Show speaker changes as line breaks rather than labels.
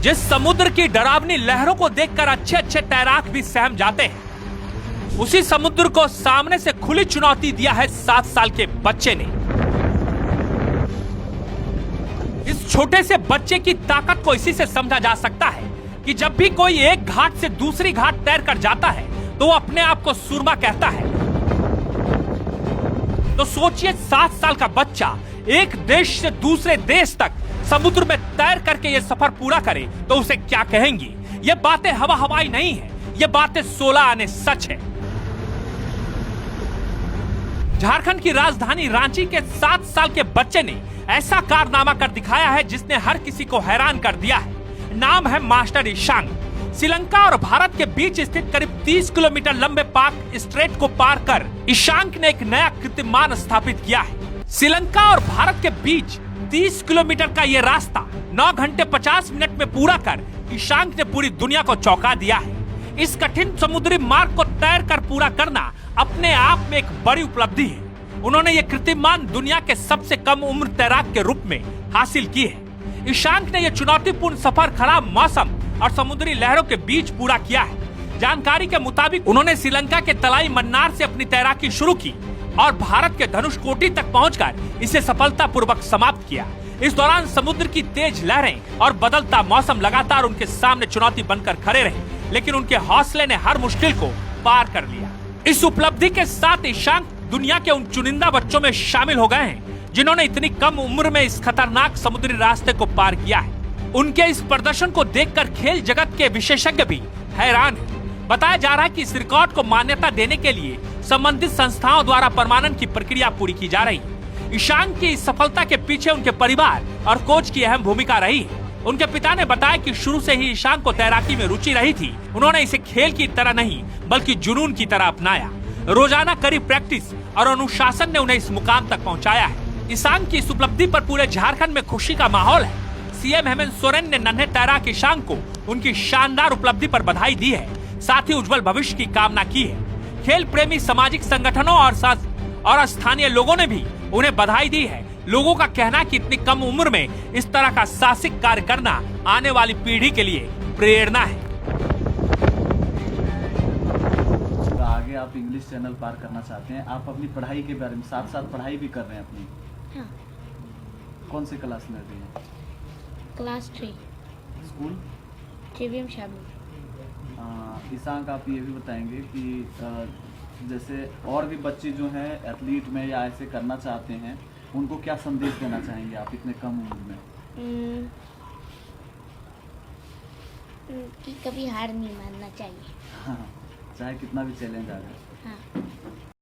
जिस समुद्र की डरावनी लहरों को देखकर अच्छे अच्छे तैराक भी सहम जाते हैं, उसी समुद्र को सामने से खुली चुनौती दिया है 7 साल के बच्चे ने। इस छोटे से बच्चे की ताकत को इसी से समझा जा सकता है कि जब भी कोई एक घाट से दूसरी घाट तैर कर जाता है तो वो अपने आप को सूरमा कहता है। तो सोचिए 7 साल का बच्चा एक देश से दूसरे देश तक समुद्र में तैर करके ये सफर पूरा करे तो उसे क्या कहेंगी। ये बातें हवा हवाई नहीं है, ये बातें 16 आने सच है। झारखंड की राजधानी रांची के 7 साल के बच्चे ने ऐसा कारनामा कर दिखाया है जिसने हर किसी को हैरान कर दिया है। नाम है मास्टर ईशांक। श्रीलंका और भारत के बीच स्थित करीब 30 किलोमीटर लंबे पाक स्ट्रेट को पार कर ईशांक ने एक नया कीर्तिमान स्थापित किया है। श्रीलंका और भारत के बीच 30 किलोमीटर का ये रास्ता 9 घंटे 50 मिनट में पूरा कर ईशांक ने पूरी दुनिया को चौंका दिया है। इस कठिन समुद्री मार्ग को तैर कर पूरा करना अपने आप में एक बड़ी उपलब्धि है। उन्होंने ये कीर्तिमान दुनिया के सबसे कम उम्र तैराक के रूप में हासिल की है। ईशांक ने यह चुनौतीपूर्ण सफर खराब मौसम और समुद्री लहरों के बीच पूरा किया है। जानकारी के मुताबिक उन्होंने श्रीलंका के तलाई मन्नार से अपनी तैराकी शुरू की और भारत के धनुषकोटी तक पहुंचकर इसे सफलतापूर्वक समाप्त किया। इस दौरान समुद्र की तेज लहरें और बदलता मौसम लगातार उनके सामने चुनौती बनकर खड़े रहे, लेकिन उनके हौसले ने हर मुश्किल को पार कर लिया। इस उपलब्धि के साथ ईशांक दुनिया के उन चुनिंदा बच्चों में शामिल हो गए हैं जिन्होंने इतनी कम उम्र में इस खतरनाक समुद्री रास्ते को पार किया है। उनके इस प्रदर्शन को देखकर खेल जगत के विशेषज्ञ भी हैरान हैं। बताया जा रहा है कि इस रिकॉर्ड को मान्यता देने के लिए संबंधित संस्थाओं द्वारा प्रमाणन की प्रक्रिया पूरी की जा रही है। ईशांक की इस सफलता के पीछे उनके परिवार और कोच की अहम भूमिका रही है। उनके पिता ने बताया कि शुरू से ही ईशांक को तैराकी में रुचि रही थी। उन्होंने इसे खेल की तरह नहीं बल्कि जुनून की तरह अपनाया। रोजाना कड़ी प्रैक्टिस और अनुशासन ने उन्हें इस मुकाम तक पहुंचाया है। ईशांक की इस उपलब्धि पर पूरे झारखंड में खुशी का माहौल है। सीएम हेमंत सोरेन ने नन्हे तैराक ईशांक को उनकी शानदार उपलब्धि पर बधाई दी है, साथ ही उज्जवल भविष्य की कामना की है। खेल प्रेमी सामाजिक संगठनों और स्थानीय लोगों ने भी उन्हें बधाई दी है। लोगों का कहना है कि इतनी कम उम्र में इस तरह का साहसिक कार्य करना आने वाली पीढ़ी के लिए प्रेरणा है।
आगे आप इंग्लिश चैनल पार करना चाहते हैं, आप अपनी पढ़ाई के बारे में साथ साथ पढ़ाई भी कर रहे हैं अपनी?
हाँ।
कौन सी क्लास में अभी हैं?
क्लास 3
स्कूल
JVM शामिल।
ईशांक, आप ये भी बताएंगे कि जैसे और भी बच्चे जो हैं एथलीट में या ऐसे करना चाहते हैं, उनको क्या संदेश देना चाहेंगे आप इतने कम उम्र में?
कि कभी हार नहीं मानना चाहिए।
हाँ, चाहे कितना भी चैलेंज आ जाए।
हाँ।